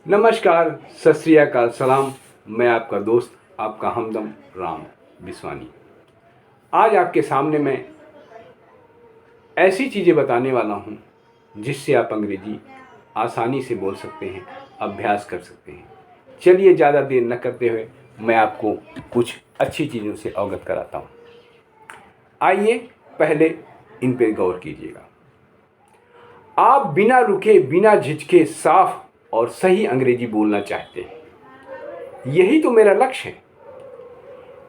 नमस्कार, सत श्री अकाल, सलाम। मैं आपका दोस्त, आपका हमदम राम बिस्वानी। आज आपके सामने मैं ऐसी चीज़ें बताने वाला हूँ जिससे आप अंग्रेजी आसानी से बोल सकते हैं, अभ्यास कर सकते हैं। चलिए ज़्यादा देर न करते हुए मैं आपको कुछ अच्छी चीज़ों से अवगत कराता हूँ। आइए पहले इन पर गौर कीजिएगा। आप बिना रुके, बिना झिझके साफ और सही अंग्रेजी बोलना चाहते हैं। यही तो मेरा लक्ष्य है।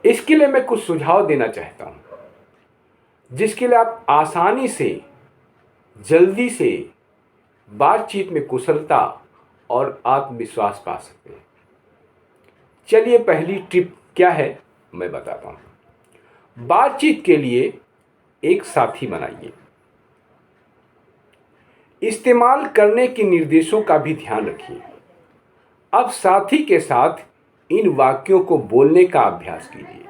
इसके लिए मैं कुछ सुझाव देना चाहता हूं जिसके लिए आप आसानी से, जल्दी से बातचीत में कुशलता और आत्मविश्वास पा सकते हैं। चलिए पहली टिप क्या है मैं बताता हूं। बातचीत के लिए एक साथी बनाइए। इस्तेमाल करने के निर्देशों का भी ध्यान रखिए। अब साथी के साथ इन वाक्यों को बोलने का अभ्यास कीजिए।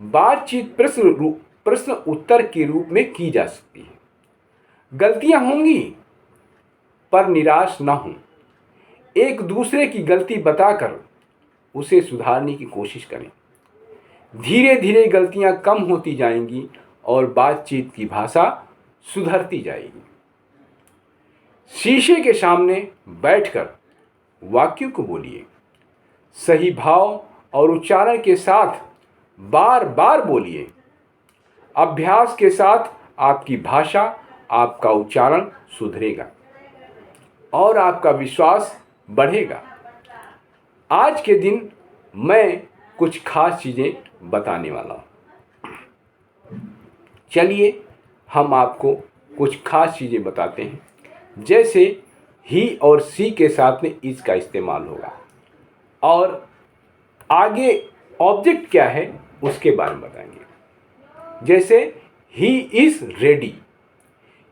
बातचीत प्रश्न उत्तर के रूप में की जा सकती है। गलतियां होंगी पर निराश न हों। एक दूसरे की गलती बताकर उसे सुधारने की कोशिश करें। धीरे धीरे गलतियां कम होती जाएंगी और बातचीत की भाषा सुधरती जाएगी। शीशे के सामने बैठकर वाक्यों को बोलिए। सही भाव और उच्चारण के साथ बार बार बोलिए। अभ्यास के साथ आपकी भाषा, आपका उच्चारण सुधरेगा और आपका विश्वास बढ़ेगा। आज के दिन मैं कुछ खास चीज़ें बताने वाला हूँ। चलिए हम आपको कुछ खास चीज़ें बताते हैं। जैसे ही और सी के साथ में इज का इस्तेमाल होगा और आगे ऑब्जेक्ट क्या है उसके बारे में बताएंगे। जैसे he is ready,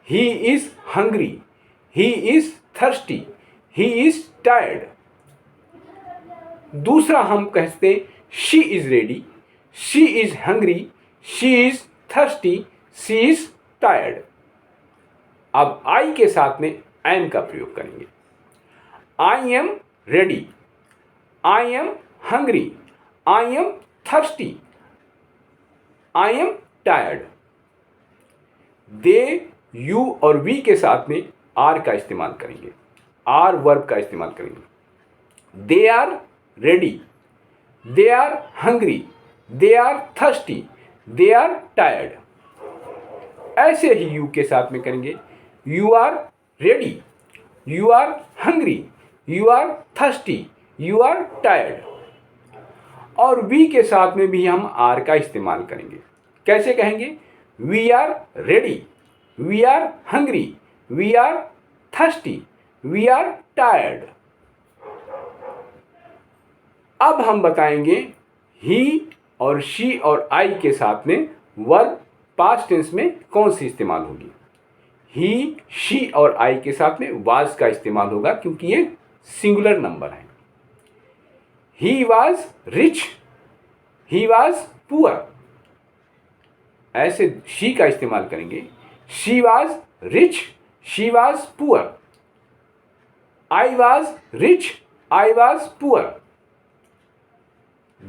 he is hungry, he is thirsty, he is tired. दूसरा हम कहते she is ready, she is hungry, she is thirsty, she is tired. अब आई के साथ में एम का प्रयोग करेंगे। I am ready, I am hungry, I am thirsty, I am tired. They, you और वी के साथ में आर का इस्तेमाल करेंगे, आर वर्ब का इस्तेमाल करेंगे। They are ready, they are hungry, they are thirsty, they are tired. ऐसे ही यू के साथ में करेंगे। You are ready, you are hungry, you are thirsty, you are tired. और वी के साथ में भी हम आर का इस्तेमाल करेंगे। कैसे कहेंगे? We are ready, we are hungry, we are thirsty, we are tired. अब हम बताएंगे ही और शी और आई के साथ में वर्ब पास्ट टेंस में कौन सी इस्तेमाल होगी। ही, शी और आई के साथ में वाज का इस्तेमाल होगा क्योंकि ये सिंगुलर नंबर है। He was rich, he was poor. ऐसे शी का इस्तेमाल करेंगे। She was rich, she was poor. I was rich, I was poor.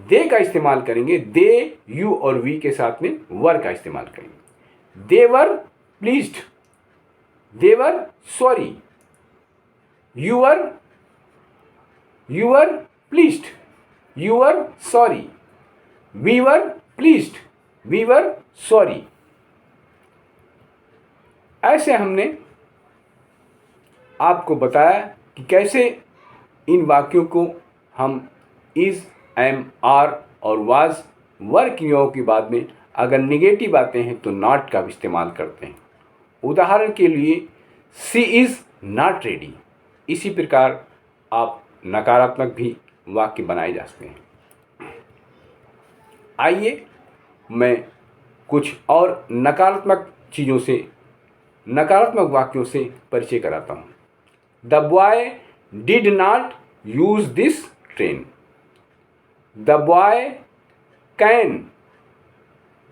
They का इस्तेमाल करेंगे। दे, यू और वी के साथ में वर का इस्तेमाल करेंगे। दे वर pleased, they were sorry, you were pleased, you were sorry, we were pleased, we were sorry। ऐसे हमने आपको बताया कि कैसे इन वाक्यों को हम इज, एम, आर और वाज वर्ग क्रियाओं के बाद में अगर निगेटिव आते हैं तो नॉट का भी इस्तेमाल करते हैं। उदाहरण के लिए सी इज़ नॉट रेडी। इसी प्रकार आप नकारात्मक भी वाक्य बनाए जा सकते हैं। आइए मैं कुछ और नकारात्मक चीज़ों से, नकारात्मक वाक्यों से परिचय कराता हूँ। The boy did not use this train, the boy can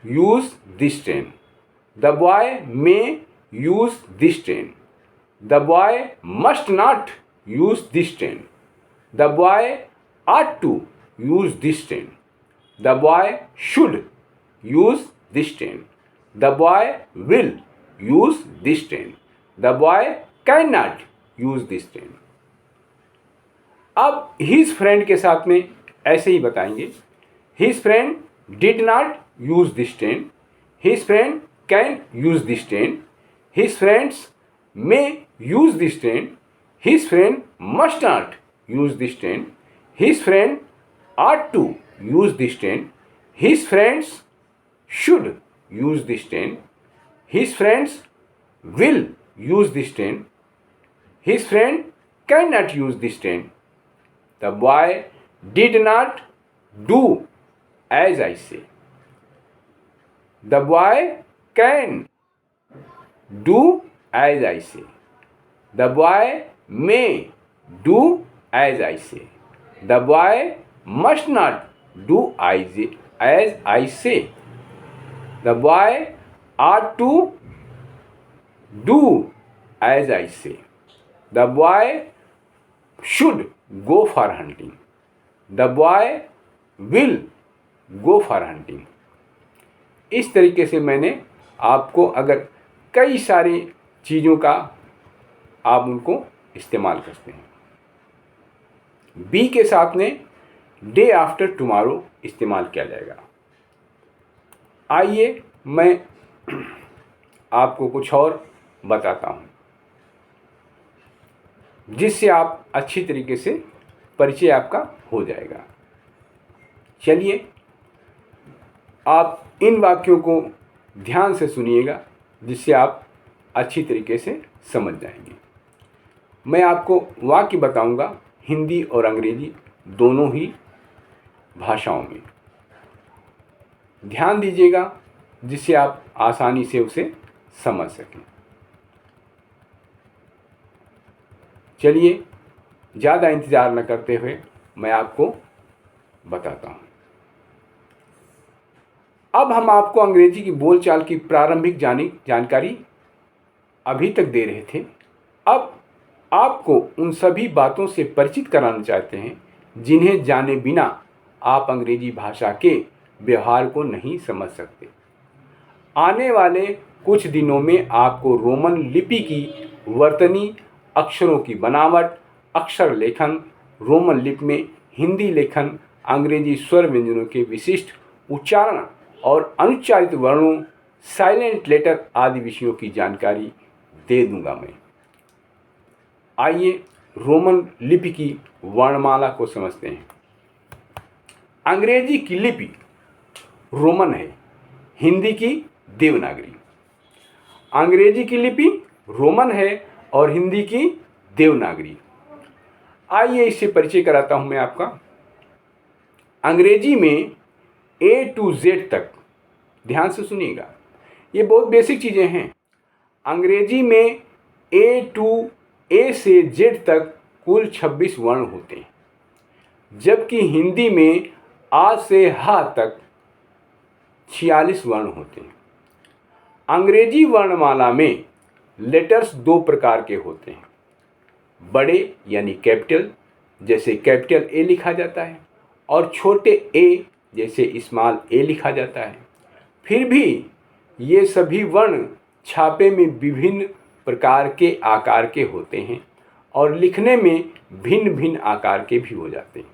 use this train, the boy may use this train, the boy must not use this train। The boy ought to use this train. The boy should use this train. The boy will use this train. The boy cannot use this train. अब his friend के साथ में ऐसे ही बताएंगे. His friend did not use this train. His friend can use this train. His friends may use this train. His friend must not use this train. His friend ought to use this train. His friends should use this train. His friends will use this train. His friend cannot use this train. The boy did not do as I say. The boy can do as I say. The boy may do as I say. The boy must not do as I say. The boy ought to do as I say. The boy should go for hunting. The boy will go for hunting. इस तरीके से मैंने आपको अगर कई सारी चीज़ों का आप उनको इस्तेमाल करते हैं. बी के साथ में डे आफ्टर टुमारो इस्तेमाल किया जाएगा. आइए मैं आपको कुछ और बताता हूँ जिससे आप अच्छी तरीके से परिचय आपका हो जाएगा. चलिए आप इन वाक्यों को ध्यान से सुनिएगा जिससे आप अच्छी तरीके से समझ जाएंगे. मैं आपको वाक्य बताऊंगा हिंदी और अंग्रेजी दोनों ही भाषाओं में. ध्यान दीजिएगा जिससे आप आसानी से उसे समझ सकें. चलिए ज़्यादा इंतज़ार न करते हुए मैं आपको बताता हूँ. अब हम आपको अंग्रेजी की बोलचाल की प्रारंभिक जानकारी अभी तक दे रहे थे. अब आपको उन सभी बातों से परिचित कराना चाहते हैं जिन्हें जाने बिना आप अंग्रेजी भाषा के व्यवहार को नहीं समझ सकते. आने वाले कुछ दिनों में आपको रोमन लिपि की वर्तनी, अक्षरों की बनावट, अक्षर लेखन, रोमन लिपि में हिंदी लेखन, अंग्रेजी स्वर व्यंजनों के विशिष्ट उच्चारण और अनुच्चारित वर्णों, साइलेंट लेटर आदि विषयों की जानकारी दे दूंगा मैं. आइए रोमन लिपि की वर्णमाला को समझते हैं. अंग्रेजी की लिपि रोमन है, हिंदी की देवनागरी. अंग्रेजी की लिपि रोमन है और हिंदी की देवनागरी. आइए इससे परिचय कराता हूं मैं आपका. अंग्रेजी में ए टू जेड तक, ध्यान से सुनिएगा, ये बहुत बेसिक चीज़ें हैं. अंग्रेजी में ए से जेड तक कुल 26 वर्ण होते हैं, जबकि हिंदी में आ से हा तक 46 वर्ण होते हैं. अंग्रेजी वर्णमाला में लेटर्स दो प्रकार के होते हैं. बड़े यानी कैपिटल जैसे कैपिटल ए लिखा जाता है और छोटे ए जैसे स्मॉल ए लिखा जाता है. फिर भी ये सभी वर्ण छापे में विभिन्न प्रकार के आकार के होते हैं और लिखने में भिन्न भिन्न आकार के भी हो जाते हैं.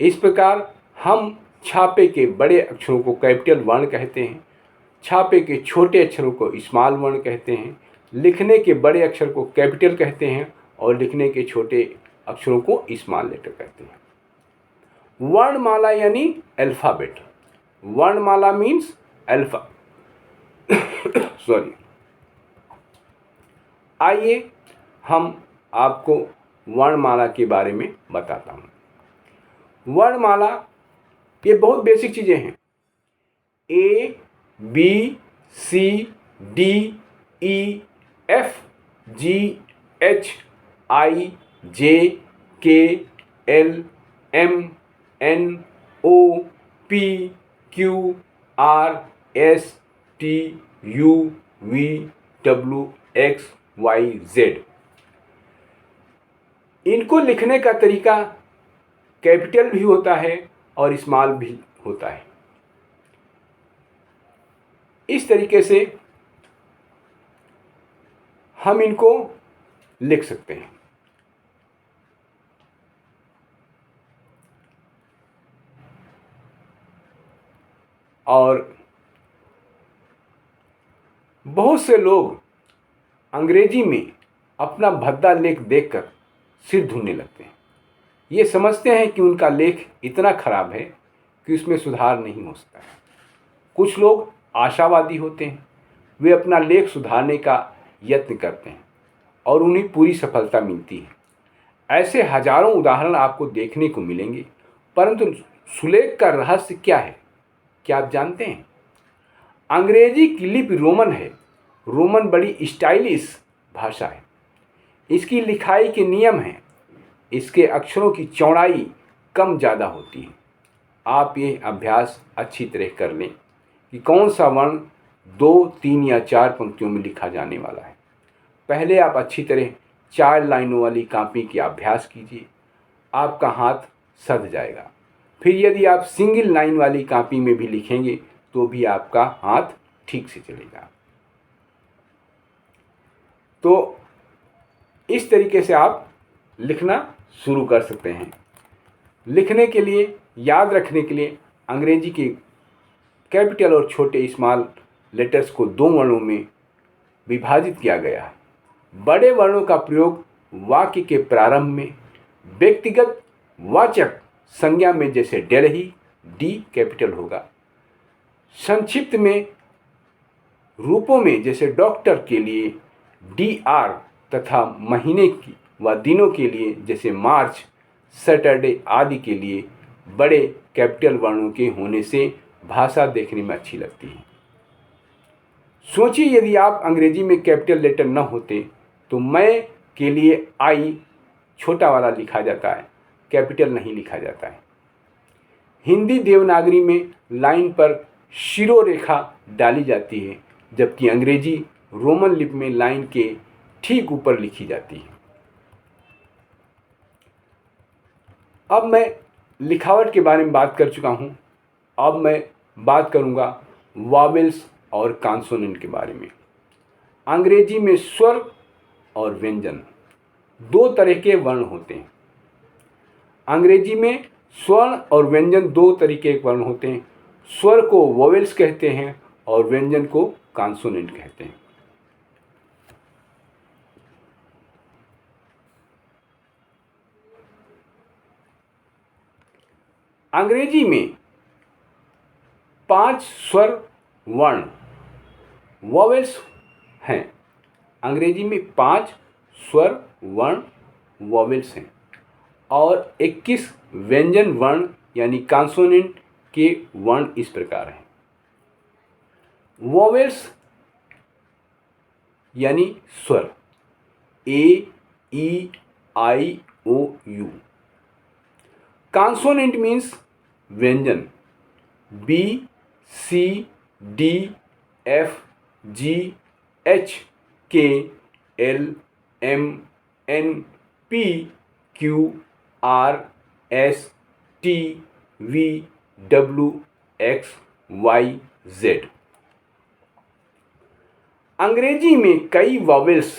इस प्रकार हम छापे के बड़े अक्षरों को कैपिटल वर्ण कहते हैं, छापे के छोटे अक्षरों को स्मॉल वर्ण कहते हैं, लिखने के बड़े अक्षर को कैपिटल कहते हैं और लिखने के छोटे अक्षरों को स्मॉल लेटर कहते हैं. वर्णमाला यानी अल्फ़ाबेट. वर्णमाला मीन्स अल्फा सॉरी. आइए हम आपको वर्णमाला के बारे में बताता हूँ. वर्णमाला ये बहुत बेसिक चीज़ें हैं. A B C D E F G H I J K L M N O P Q R S T U V W X Y Z. इनको लिखने का तरीका कैपिटल भी होता है और स्मॉल भी होता है। इस तरीके से हम इनको लिख सकते हैं। और बहुत से लोग अंग्रेजी में अपना भद्दा लेख देखकर सिर धुनने लगते हैं। ये समझते हैं कि उनका लेख इतना खराब है कि उसमें सुधार नहीं हो सकता है। कुछ लोग आशावादी होते हैं, वे अपना लेख सुधारने का यत्न करते हैं और उन्हें पूरी सफलता मिलती है। ऐसे हजारों उदाहरण आपको देखने को मिलेंगे, परंतु सुलेख का रहस्य क्या है, क्या आप जानते हैं? अंग्रेजी की लिपि रोमन है। रोमन बड़ी स्टाइलिश भाषा है। इसकी लिखाई के नियम हैं। इसके अक्षरों की चौड़ाई कम ज़्यादा होती है। आप ये अभ्यास अच्छी तरह कर लें कि कौन सा वर्ण 2, 3 या 4 पंक्तियों में लिखा जाने वाला है। पहले आप अच्छी तरह 4 लाइनों वाली कॉपी की अभ्यास कीजिए, आपका हाथ सध जाएगा। फिर यदि आप सिंगल लाइन वाली कॉपी में भी लिखेंगे तो भी आपका हाथ ठीक से चलेगा। तो इस तरीके से आप लिखना शुरू कर सकते हैं। लिखने के लिए, याद रखने के लिए अंग्रेजी के कैपिटल और छोटे स्मॉल लेटर्स को 2 वर्णों में विभाजित किया गया है। बड़े वर्णों का प्रयोग वाक्य के प्रारंभ में, व्यक्तिगत वाचक संज्ञा में जैसे डेल्ही, डी कैपिटल होगा। संक्षिप्त में रूपों में जैसे डॉक्टर के लिए DR तथा महीने की व दिनों के लिए जैसे मार्च, सैटरडे आदि के लिए बड़े कैपिटल वर्णों के होने से भाषा देखने में अच्छी लगती है। सोचिए यदि आप अंग्रेजी में कैपिटल लेटर न होते तो मैं के लिए आई छोटा वाला लिखा जाता है, कैपिटल नहीं लिखा जाता है। हिंदी देवनागरी में लाइन पर शिरोरेखा डाली जाती है, जबकि अंग्रेजी रोमन लिपि में लाइन के ठीक ऊपर लिखी जाती है। अब मैं लिखावट के बारे में बात कर चुका हूँ। अब मैं बात करूँगा वॉवेल्स और कॉन्सोनेंट के बारे में। अंग्रेजी में स्वर और व्यंजन 2 तरह के वर्ण होते हैं। अंग्रेजी में स्वर्ण और व्यंजन 2 तरीके के वर्ण होते हैं। स्वर को वोवेल्स कहते हैं और व्यंजन को कॉन्सोनेंट कहते हैं। अंग्रेजी में 5 स्वर वर्ण वोवेल्स हैं। अंग्रेजी में 5 स्वर वर्ण वोवेल्स हैं और 21 व्यंजन वर्ण यानी कॉन्सोनेंट के वर्ण इस प्रकार हैं। वोवेल्स यानी स्वर A, E, I, O, U। Consonant means व्यंजन B, C, D, F, G, H, K, L, M, N, P, Q, R, S, T, V, W, X, Y, Z। अंग्रेजी में कई वॉवेल्स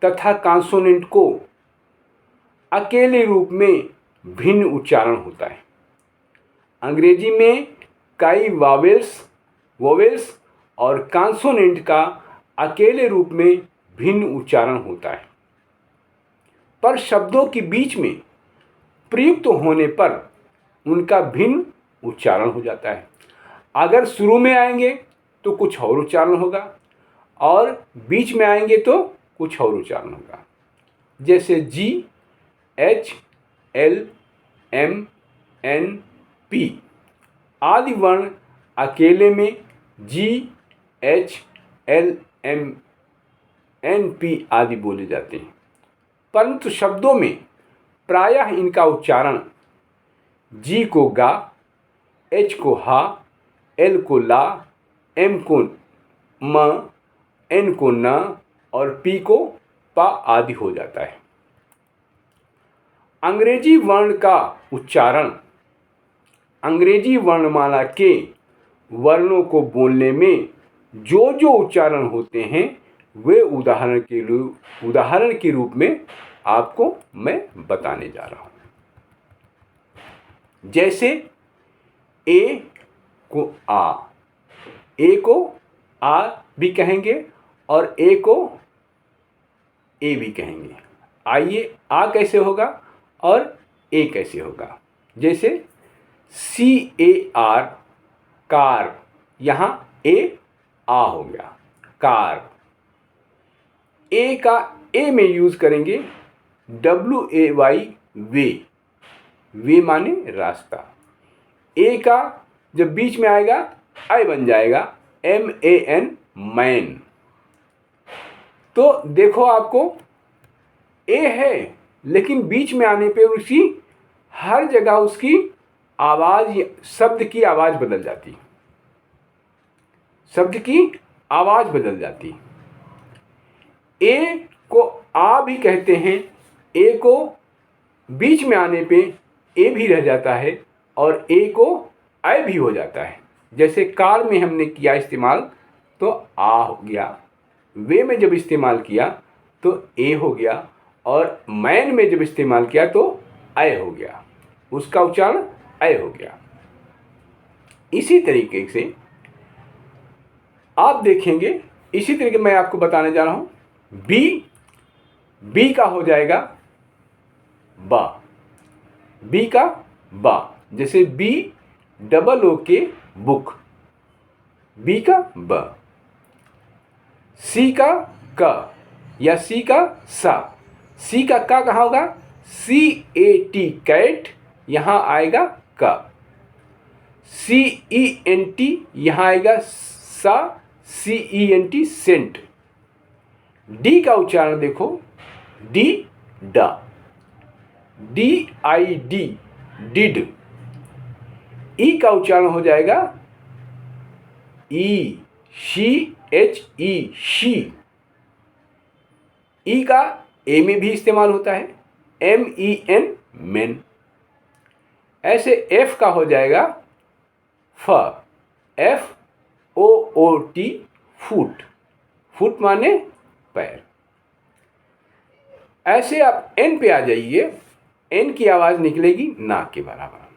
तथा कॉन्सोनेंट को अकेले रूप में भिन्न उच्चारण होता है। अंग्रेजी में कई वोवेल्स और कॉन्सोनेंट का अकेले रूप में भिन्न उच्चारण होता है, पर शब्दों के बीच में प्रयुक्त होने पर उनका भिन्न उच्चारण हो जाता है। अगर शुरू में आएंगे तो कुछ और उच्चारण होगा और बीच में आएंगे तो कुछ और उच्चारण होगा। जैसे G, H, L, M, N, P आदि वर्ण अकेले में G, H, L, M, N, P आदि बोले जाते हैं, परंतु शब्दों में प्रायः इनका उच्चारण G को गा, H को हा, L को ला, M को म, N को न और P को पा आदि हो जाता है। अंग्रेजी वर्ण का उच्चारण अंग्रेजी वर्णमाला के वर्णों को बोलने में जो जो उच्चारण होते हैं वे उदाहरण के रूप में आपको मैं बताने जा रहा हूं। जैसे ए को आ भी कहेंगे और ए को ए भी कहेंगे। आइए आ कैसे होगा और ए कैसे होगा। जैसे CAR कार, यहाँ ए आ हो गया कार। ए का ए में यूज करेंगे WAY वे माने रास्ता। ए का जब बीच में आएगा आई बन जाएगा MAN मैन। तो देखो आपको ए है लेकिन बीच में आने पे उसकी हर जगह उसकी आवाज शब्द की आवाज बदल जाती। ए को आ भी कहते हैं। ए को बीच में आने पे ए भी रह जाता है और ए को आई भी हो जाता है। जैसे कार में हमने किया इस्तेमाल तो आ हो गया, वे में जब इस्तेमाल किया तो ए हो गया और मैन में जब इस्तेमाल किया तो आई हो गया, उसका उच्चारण आई हो गया। इसी तरीके से आप देखेंगे, इसी तरीके मैं आपको बताने जा रहा हूं। बी का हो जाएगा बा, बी का बा। जैसे BOO के बुक, बी का ब। सी का क या सी का सा। सी का का कहाँ होगा? CAT कैट, यहाँ आएगा का। CENT यहाँ आएगा सा, CENT सेंट। डी का उच्चारण देखो, डी डा, DID डिड। ई का उच्चारण हो जाएगा ई, SHE शी। ई का ए में भी इस्तेमाल होता है, MEN मेन। ऐसे एफ का हो जाएगा फ, FOOT फुट, फुट माने पैर। ऐसे आप एन पे आ जाइए, एन की आवाज निकलेगी नाक के बराबर,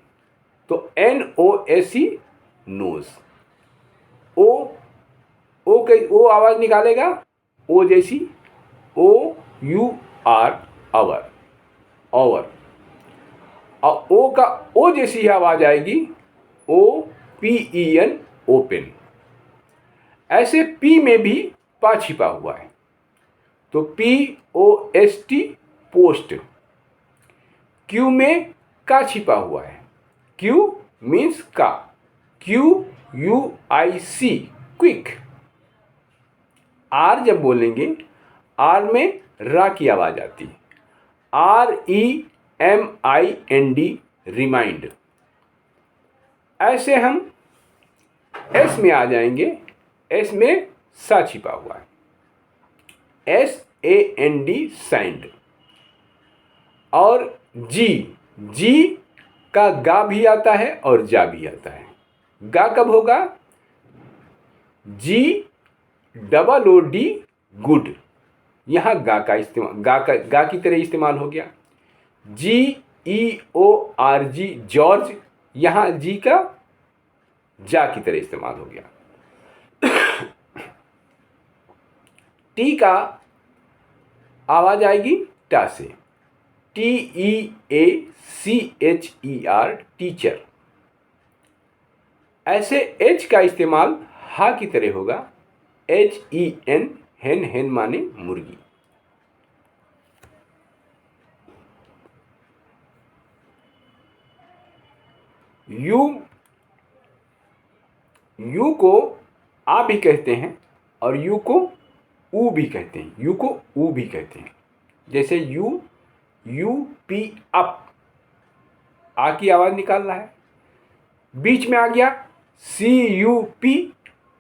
तो NOSE नोज। ओ आवाज निकालेगा ओ जैसी, OUR आवर, ओवर। और ओ का ओ जैसी आवाज आएगी OPEN ओपन। ऐसे पी में भी पा छिपा हुआ है तो POST पोस्ट। क्यू में का छिपा हुआ है, क्यू मीन्स का, QUIC क्विक। आर जब बोलेंगे, आर में रा की आवाज आती है, REMIND रिमाइंड। ऐसे हम एस में आ जाएंगे, एस में सा छिपा हुआ है, SAND सैंड। और जी का गा भी आता है और जा भी आता है। गा कब होगा? GOOD गुड, यहाँ गा का इस्तेमाल, गा की तरह इस्तेमाल हो गया। GEORG जॉर्ज, यहाँ जी का जा की तरह इस्तेमाल हो गया। टी का आवाज आएगी टा से, TEACHER टीचर। ऐसे एच का इस्तेमाल हा की तरह होगा, HEN हेन, हेन माने मुर्गी। यू को आ भी कहते हैं और यू को ऊ भी कहते हैं, यू को ऊ भी कहते हैं। जैसे UP अप, आ की आवाज निकाल रहा है। बीच में आ गया CUP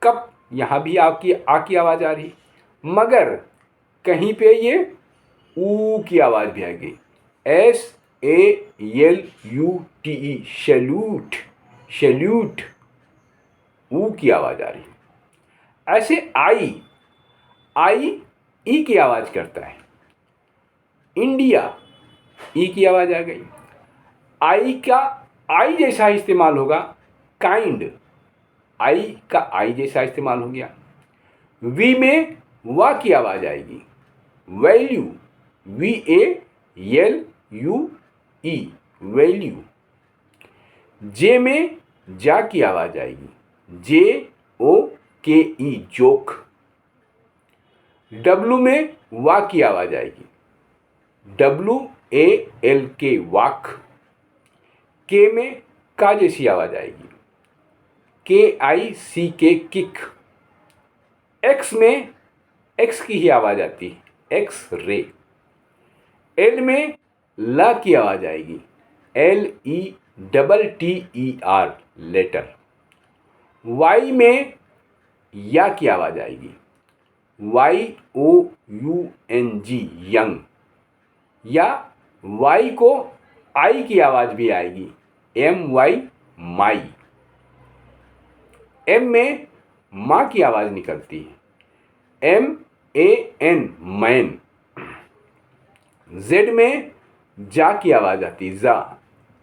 कप, यहाँ भी आ की आवाज आ रही, मगर कहीं पे ये ऊ की आवाज भी आ गई, ALUTE, सैल्यूट, सैल्यूट, ऊ की आवाज़ आ रही है। ऐसे आई ई की आवाज़ करता है। इंडिया, ई की आवाज़ आ गई। आई का आई जैसा इस्तेमाल होगा, काइंड, आई का आई जैसा इस्तेमाल हो गया। वी में वा की आवाज़ आएगी, वैल्यू, VALUE, वैल्यू। जे में जा की आवाज़ आएगी, JOKE, जोक। डब्लू में वा की आवाज़ आएगी, WALK, वाक। के में का जैसी आवाज़ आएगी, KICK, किक। एक्स में एक्स की ही आवाज़ आती है, एक्स रे। एल में ला की आवाज़ आएगी, LETTER, लेटर। वाई में या की आवाज़ आएगी, YOUNG, यंग। या वाई को आई की आवाज़ भी आएगी, MY, माई। एम में माँ की आवाज़ निकलती है, MAN, मैन। जेड में जा की आवाज़ आती है, जा,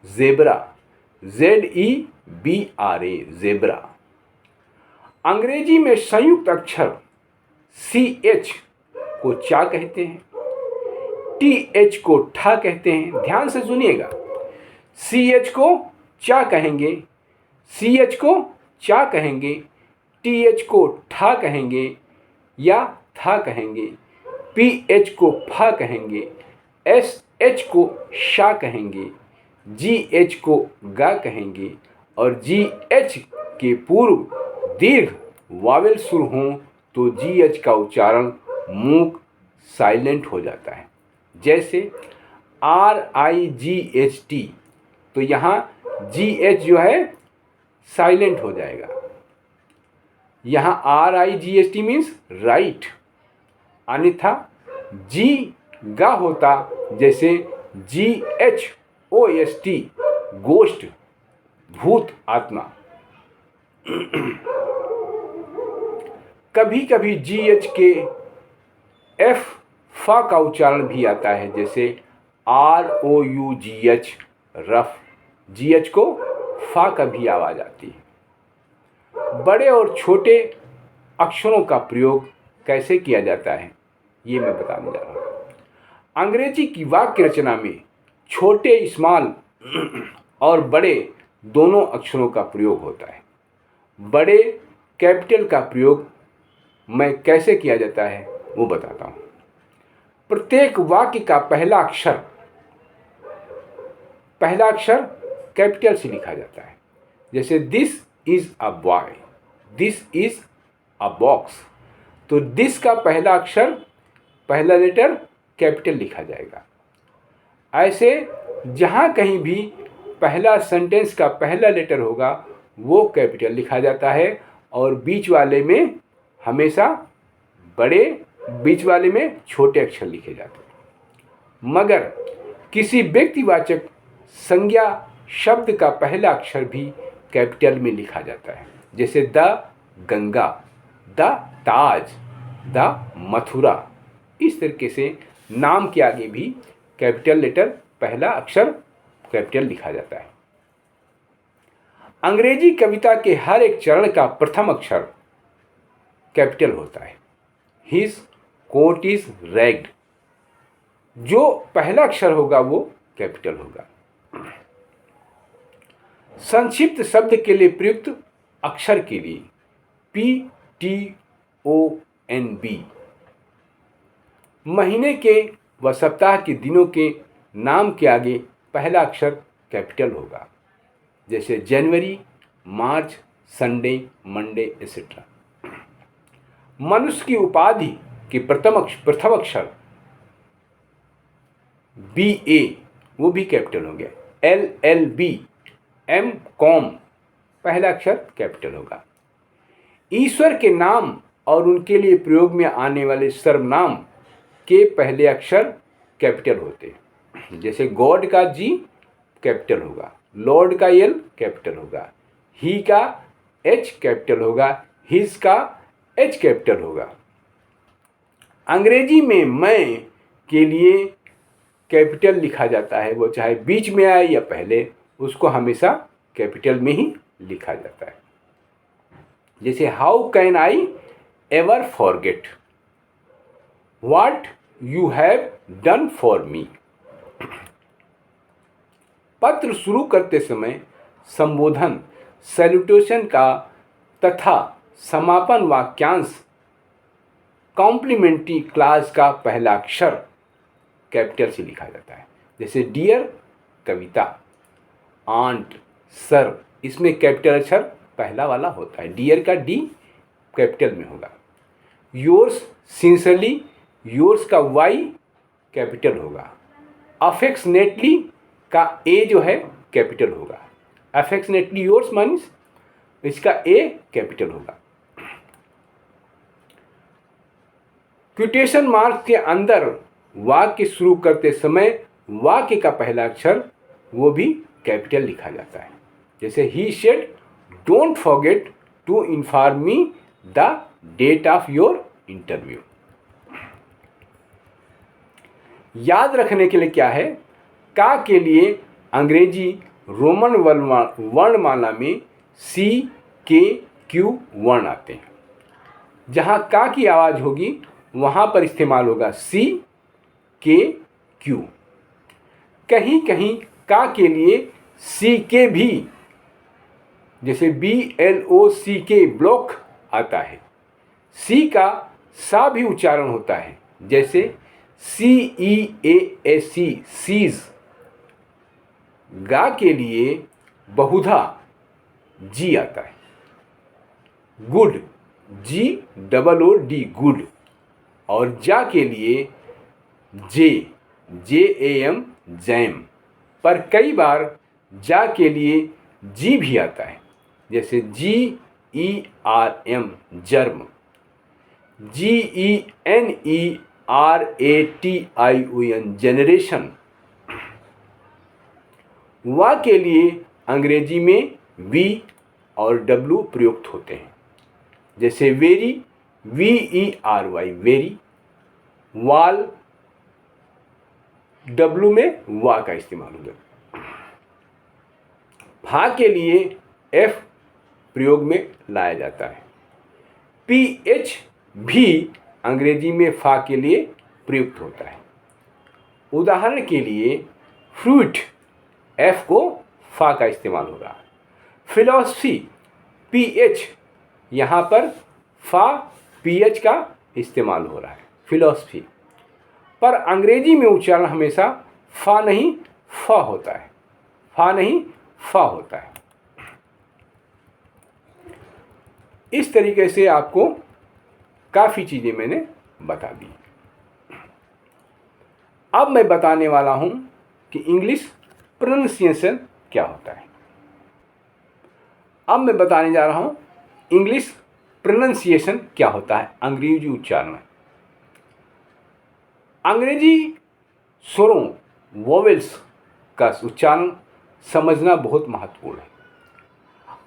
जेब्रा, ZEBRA, जेब्रा। अंग्रेजी में संयुक्त अक्षर CH को चा कहते हैं, TH को ठा कहते हैं। ध्यान से सुनिएगा, CH को चा कहेंगे, CH को चा कहेंगे, TH को ठा कहेंगे या था कहेंगे, PH को फा कहेंगे, SH को शा कहेंगे, GH को गा कहेंगे और GH के पूर्व दीर्घ वावेल सुर हों तो GH का उच्चारण मूक, साइलेंट हो जाता है। जैसे RIGHT, तो यहाँ GH जो है साइलेंट हो जाएगा। यहाँ RIGHT मीन्स राइट, अन्यथा जी गा होता, जैसे GHOST, गोष्ट, भूत, आत्मा। कभी कभी GH के F, फा का उच्चारण भी आता है, जैसे ROUGH, रफ। GH को फा का भी आवाज़ आती है। बड़े और छोटे अक्षरों का प्रयोग कैसे किया जाता है, ये मैं बताने जा रहा हूँ। अंग्रेजी की वाक्य रचना में छोटे, स्मॉल और बड़े दोनों अक्षरों का प्रयोग होता है। बड़े कैपिटल का प्रयोग मैं कैसे किया जाता है वो बताता हूँ। प्रत्येक वाक्य का पहला अक्षर कैपिटल से लिखा जाता है। जैसे this is a boy, this is a box, तो दिस का पहला अक्षर, पहला लेटर कैपिटल लिखा जाएगा। ऐसे जहाँ कहीं भी पहला सेंटेंस का पहला लेटर होगा वो कैपिटल लिखा जाता है और बीच वाले में हमेशा बड़े, बीच वाले में छोटे अक्षर लिखे जाते हैं। मगर किसी व्यक्तिवाचक संज्ञा शब्द का पहला अक्षर भी कैपिटल में लिखा जाता है। जैसे the Ganga, the Taj, the Mathura. इस तरीके से नाम के आगे भी कैपिटल लेटर, पहला अक्षर कैपिटल लिखा जाता है। अंग्रेजी कविता के हर एक चरण का प्रथम अक्षर कैपिटल होता है। हिज कोट इज रेड, जो पहला अक्षर होगा वो कैपिटल होगा। संक्षिप्त शब्द के लिए प्रयुक्त अक्षर के लिए PTONB। महीने के व सप्ताह के दिनों के नाम के आगे पहला अक्षर कैपिटल होगा। जैसे जनवरी, मार्च, संडे, मंडे, एक्सेट्रा। मनुष्य की उपाधि के प्रथम अक्षर BA, वो भी कैपिटल हो गया। LLB, MCOM, पहला अक्षर कैपिटल होगा। ईश्वर के नाम और उनके लिए प्रयोग में आने वाले सर्वनाम के पहले अक्षर कैपिटल होते हैं। जैसे गॉड का जी कैपिटल होगा, लॉर्ड का एल कैपिटल होगा, ही का एच कैपिटल होगा, हिज का एच कैपिटल होगा। अंग्रेजी में मैं के लिए कैपिटल लिखा जाता है, वो चाहे बीच में आए या पहले, उसको हमेशा कैपिटल में ही लिखा जाता है। जैसे how can I ever forget what you have done for me. पत्र शुरू करते समय संबोधन सैल्यूटेशन का तथा समापन वाक्यांश कॉम्प्लीमेंट्री क्लास का पहला अक्षर कैपिटल से लिखा जाता है। जैसे डियर कविता, आंट, सर, इसमें कैपिटल अक्षर पहला वाला होता है। डियर का डी कैपिटल में होगा। योर्स सिंसियरली, योर्स का वाई कैपिटल होगा। अफेक्शनेटली का ए जो है कैपिटल होगा। अफेक्शनेटली योर्स मीन्स इसका ए कैपिटल होगा। क्विटेशन मार्क के अंदर वाक्य शुरू करते समय वाक्य का पहला अक्षर वो भी कैपिटल लिखा जाता है। जैसे ही said don't forget to inform me the date of your interview. याद रखने के लिए क्या है, का के लिए अंग्रेजी रोमन वर्णमाला में सी के क्यू वर्ण आते हैं। जहाँ का की आवाज़ होगी वहाँ पर इस्तेमाल होगा सी के क्यू। कहीं कहीं का के लिए सी के भी, जैसे BLOCK ब्लॉक आता है। सी का सा भी उच्चारण होता है, जैसे CEASC सीज। गा के लिए बहुधा जी आता है। Good GOOD good. और जा के लिए JAM जैम। पर कई बार जा के लिए जी भी आता है, जैसे GERM जर्म। GENERATION generation. वा के लिए अंग्रेजी में वी और डब्लू प्रयुक्त होते हैं। जैसे वेरी VERY वेरी। वाल डब्लू में वा का इस्तेमाल होगा। फा के लिए एफ प्रयोग में लाया जाता है। PH भी अंग्रेजी में फा के लिए प्रयुक्त होता है। उदाहरण के लिए फ्रूट, एफ को फा का इस्तेमाल होगा। फिलॉसफी PH, यहाँ पर फा PH का इस्तेमाल हो रहा है, फिलॉसफी। पर अंग्रेजी में उच्चारण हमेशा फा नहीं फा होता है, फा नहीं फा होता है। इस तरीके से आपको काफ़ी चीज़ें मैंने बता दी। अब मैं बताने वाला हूँ कि इंग्लिश प्रोनाउंसिएशन क्या होता है। अब मैं बताने जा रहा हूँ इंग्लिश प्रोनाउंसिएशन क्या होता है, अंग्रेजी उच्चारण। अंग्रेजी स्वरों वोवेल्स का उच्चारण समझना बहुत महत्वपूर्ण है।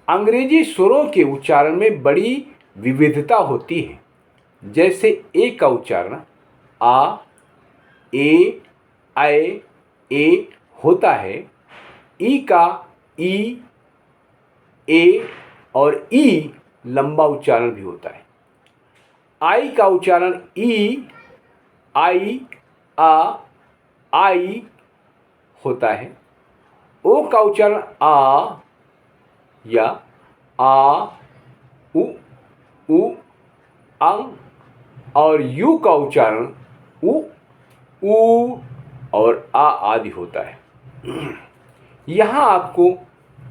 अंग्रेजी स्वरों के उच्चारण में बड़ी विविधता होती है। जैसे ए का उच्चारण आ, ए, ऐ, ए होता है। ई का ई, ए और ई लंबा उच्चारण भी होता है। आई का उच्चारण ई, आई, आ, आई होता है। ओ का उच्चारण आ या आ, उ, अंग। और यू का उच्चारण उ और आ आदि होता है। यहाँ आपको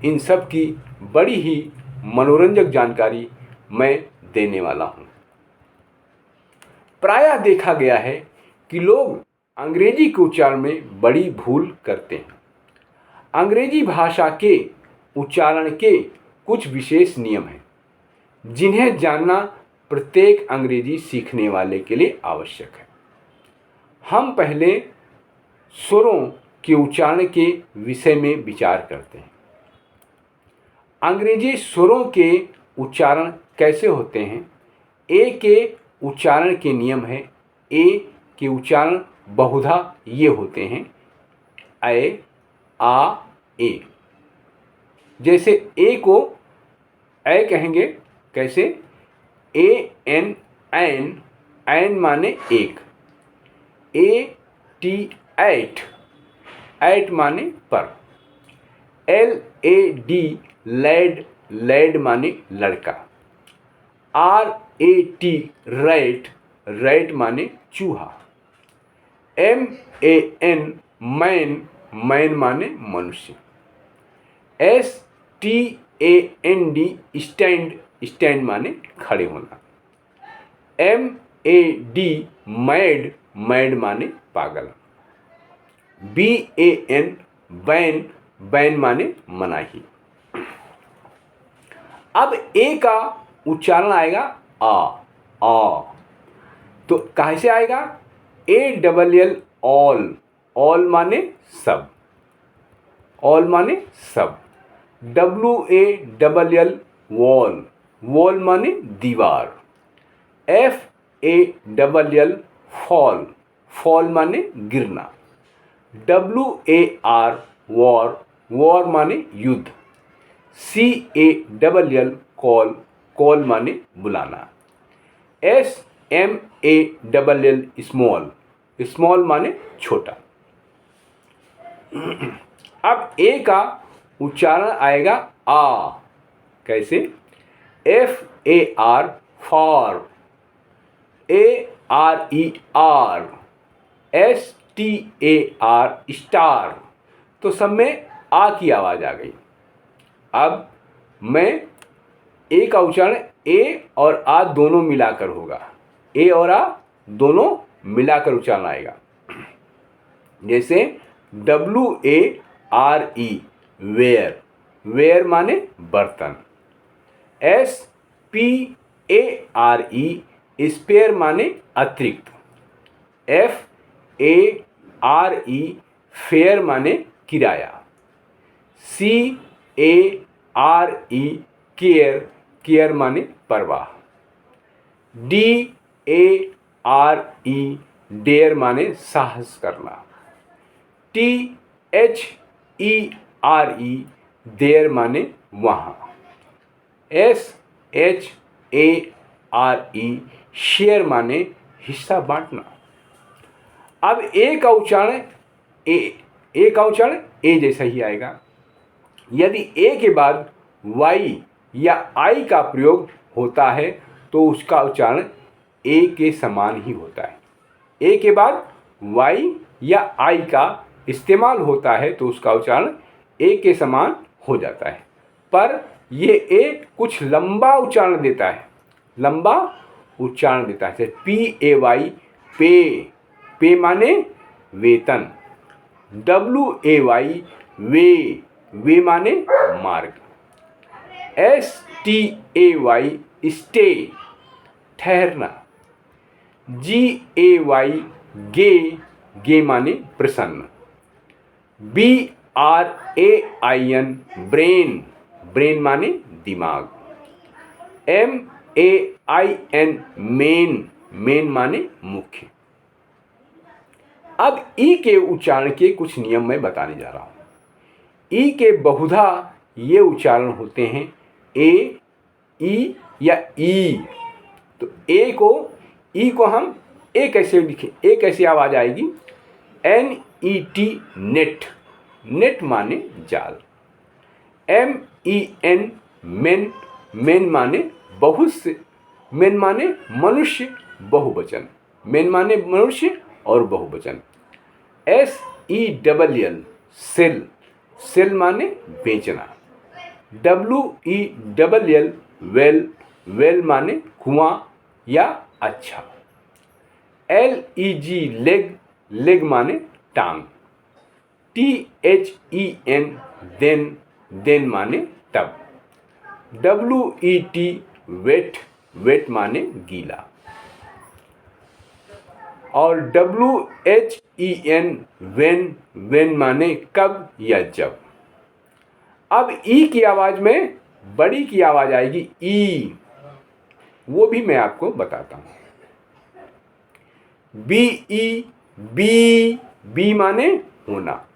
इन सब की बड़ी ही मनोरंजक जानकारी मैं देने वाला हूँ। प्रायः देखा गया है कि लोग अंग्रेजी के उच्चारण में बड़ी भूल करते हैं। अंग्रेजी भाषा के उच्चारण के कुछ विशेष नियम हैं जिन्हें जानना प्रत्येक अंग्रेजी सीखने वाले के लिए आवश्यक है। हम पहले स्वरों के उच्चारण के विषय में विचार करते हैं। अंग्रेजी स्वरों के उच्चारण कैसे होते हैं? ए के उच्चारण के नियम है। ए के उच्चारण बहुधा ये होते हैं: ए, आ, ए। जैसे ए को ए कहेंगे कैसे? ए एन एन, एन माने एक। ए टी एट, एट माने पर। L A D lad, lad माने लड़का। R A T rat, rat माने चूहा। M A N man, man माने मनुष्य। S T A N D stand, stand माने खड़े होना। M A D mad, mad माने पागल। B A N ban, ban माने मनाही। अब ए का उच्चारण आएगा आ। तो कैसे आएगा? A double L all, all माने सब, ऑल माने सब। W A double L wall, wall माने दीवार। F A double L fall, fall माने गिरना। W A R war, war माने युद्ध। C A double L call, call माने बुलाना। S M A double L small, small माने छोटा। अब ए का उच्चारण आएगा आ। कैसे? F A R for, A R E R, S T A R star. तो सब में आ की आवाज़ आ गई। अब मैं ए का उच्चारण ए और आ दोनों मिलाकर होगा। ए और आ दोनों मिलाकर उच्चारण आएगा। जैसे W A R E ware, ware माने बर्तन। S P A R E spare माने अतिरिक्त। F A R E fare माने किराया। C A R E care, care माने परवाह। D A R E dare माने साहस करना। T H E R E there माने वहाँ। S H A R E share माने हिस्सा बांटना। अब ए का उच्चारण ए का उच्चारण ए जैसा ही आएगा। यदि ए के बाद वाई या आई का प्रयोग होता है तो उसका उच्चारण ए के समान ही होता है। ए के बाद वाई या आई का इस्तेमाल होता है तो उसका उच्चारण ए के समान हो जाता है। पर ये ए कुछ लंबा उच्चारण देता है, लंबा उच्चारण देता है। जैसे पी ए वाई पे, पे माने वेतन। W A Y way, way माने मार्ग। S T A Y stay, ठहरना। G A Y gay, gay माने प्रसन्न। B R A I N brain, brain माने दिमाग। M A I N main, main माने मुख्य। अब ई के उच्चारण के कुछ नियम मैं बताने जा रहा हूँ। ई के बहुधा ये उच्चारण होते हैं ए, ई या ई। तो ए को, ई को हम ए कैसे लिखें? ए कैसी आवाज़ आएगी? N E T net, net माने जाल। M E N main, main माने बहुत से, मेन माने मनुष्य बहुवचन, मेन माने मनुष्य और बहुवचन। S E double L sell, sell माने बेचना। W E double L well, well माने कुआं या अच्छा। L E G leg, leg माने टांग। T H E N then, then माने तब। W E T wet, wet माने गीला। और WHEN वेन, वेन माने कब या जब। अब ई की आवाज़ में बड़ी की आवाज़ आएगी ई, वो भी मैं आपको बताता हूँ। BE बी, बी माने होना।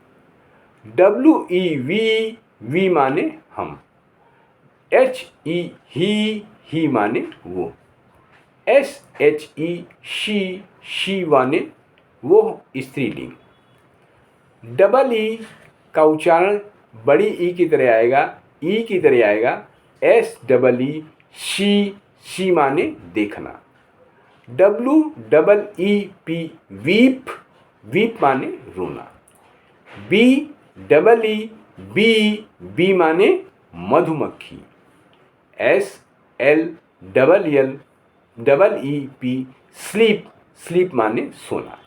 WEV वी माने हम। HE ही माने वो। SHE शी माने वो स्त्रीलिंग। डबल ई का उच्चारण बड़ी ई की तरह आएगा, ई की तरह आएगा। SEE शी माने देखना। WEEP वीप, वीप माने रोना। BEE बी माने मधुमक्खी। SLEEP स्लीप, स्लीप माने सोना।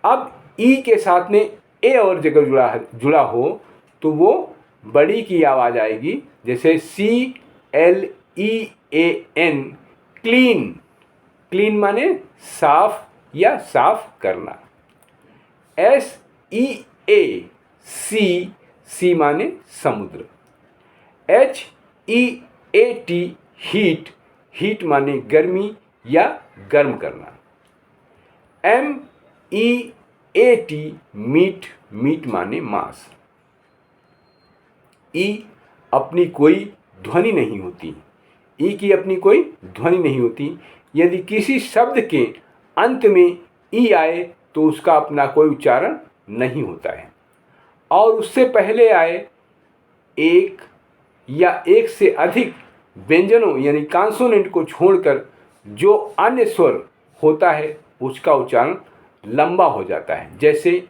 अब ई के साथ में ए और जगह जुड़ा हो तो वो बड़ी की आवाज़ आएगी, जैसे CLEAN क्लीन, क्लीन माने साफ या साफ करना। SEAT सी माने समुद्र। HEAT हीट, हीट माने गर्मी या गर्म करना। MEAT मीट, मीट माने मांस। ई अपनी कोई ध्वनि नहीं होती, ई की अपनी कोई ध्वनि नहीं होती। यदि किसी शब्द के अंत में ई आए तो उसका अपना कोई उच्चारण नहीं होता है, और उससे पहले आए एक या एक से अधिक व्यंजनों यानी कॉन्सोनेंट को छोड़कर जो अन्य स्वर होता है उसका उच्चारण लंबा हो जाता है। जैसे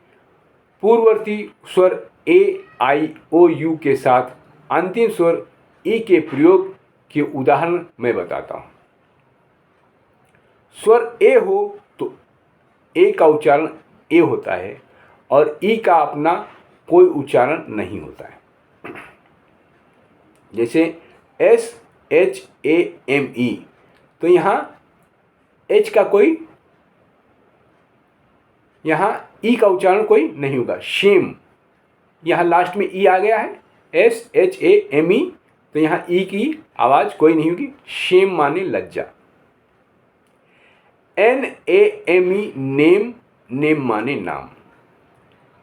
पूर्ववर्ती स्वर AIOU के साथ अंतिम स्वर ई के प्रयोग के उदाहरण मैं बताता हूँ। स्वर ए हो तो ए का उच्चारण ए होता है और ई का अपना कोई उच्चारण नहीं होता है। जैसे SHAME, तो यहाँ H का कोई, यहाँ ई का उच्चारण कोई नहीं होगा। शेम, यहाँ लास्ट में ई आ गया है SHAME, तो यहाँ ई की आवाज़ कोई नहीं होगी। शेम माने लज्जा। NAME नेम, नेम माने नाम।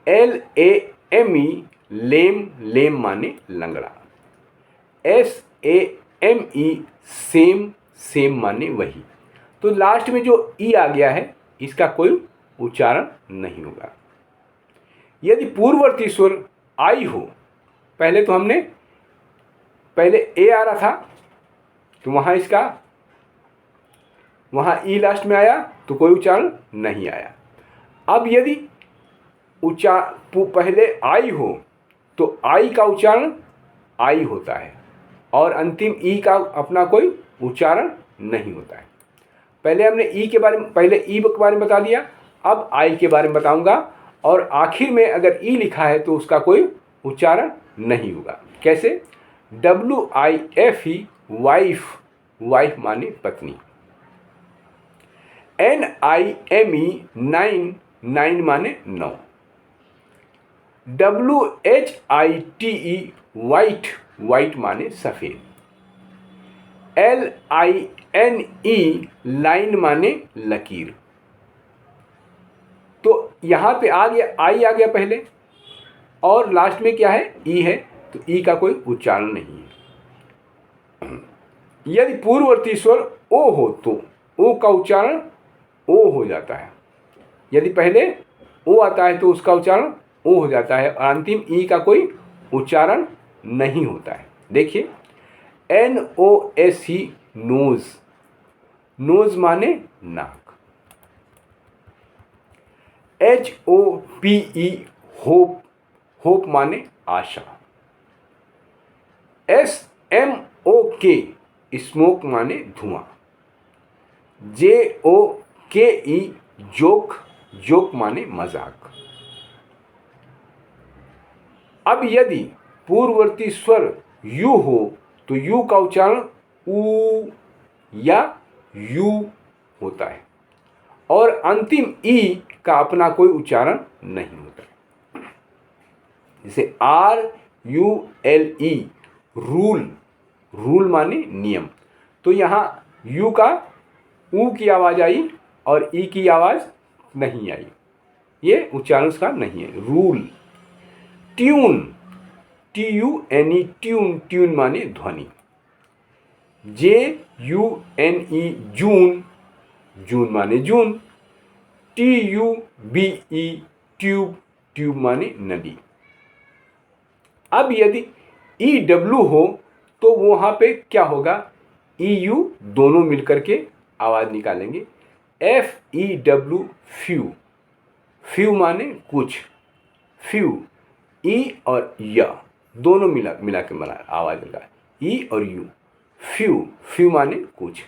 LAME लेम, लेम माने लंगड़ा। SAME सेम, सेम माने वही। तो लास्ट में जो ई आ गया है इसका कोई उच्चारण नहीं होगा। यदि पूर्ववर्ती स्वर आई हो, पहले तो हमने पहले ए आ रहा था तो वहाँ इसका, वहाँ ई लास्ट में आया तो कोई उच्चारण नहीं आया। अब यदि पहले आई हो तो आई का उच्चारण आई होता है और अंतिम ई का अपना कोई उच्चारण नहीं होता है। पहले हमने ई के बारे में, पहले ई के बारे में बता दिया, अब आई के बारे में बताऊंगा। और आखिर में अगर ई लिखा है तो उसका कोई उच्चारण नहीं होगा। कैसे? WIFE वाइफ, वाइफ माने पत्नी। NIME नाइन, नाइन माने 9। WHITE वाइट, वाइट माने सफ़ेद। LINE लाइन माने लकीर। तो यहाँ पे आ गया, आई आ गया पहले और लास्ट में क्या है? ई है, तो ई का कोई उच्चारण नहीं है। यदि पूर्ववर्ती स्वर ओ हो तो ओ का उच्चारण ओ हो जाता है। यदि पहले ओ आता है तो उसका उच्चारण ओ हो जाता है और अंतिम ई का कोई उच्चारण नहीं होता है। देखिए NOSE नोज, नोज माने नाक। HOPE होप, होप माने आशा। SMOK स्मोक माने धुआं। JOKE जोक, जोक माने मजाक। अब यदि पूर्ववर्ती स्वर यू हो तो यू का उच्चारण ऊ या यू होता है और अंतिम ई का अपना कोई उच्चारण नहीं होता। जैसे RULE रूल, रूल माने नियम, तो यहाँ यू का ऊ की आवाज़ आई और ई की आवाज़ नहीं आई, ये उच्चारण उसका नहीं है। Rule. Tune, TUNE tune, tune माने ध्वनि। JUNE जून, जून माने जून। TUBE ट्यूब, ट्यूब माने नदी। अब यदि EW हो तो वहाँ पे क्या होगा, EU दोनों मिलकर के आवाज़ निकालेंगे। FEW फ्यू, फ्यू माने कुछ, फ्यू, ई और य दोनों मिला के बना आवाज़ लगा, ई और यू, फ्यू, फ्यू माने कुछ।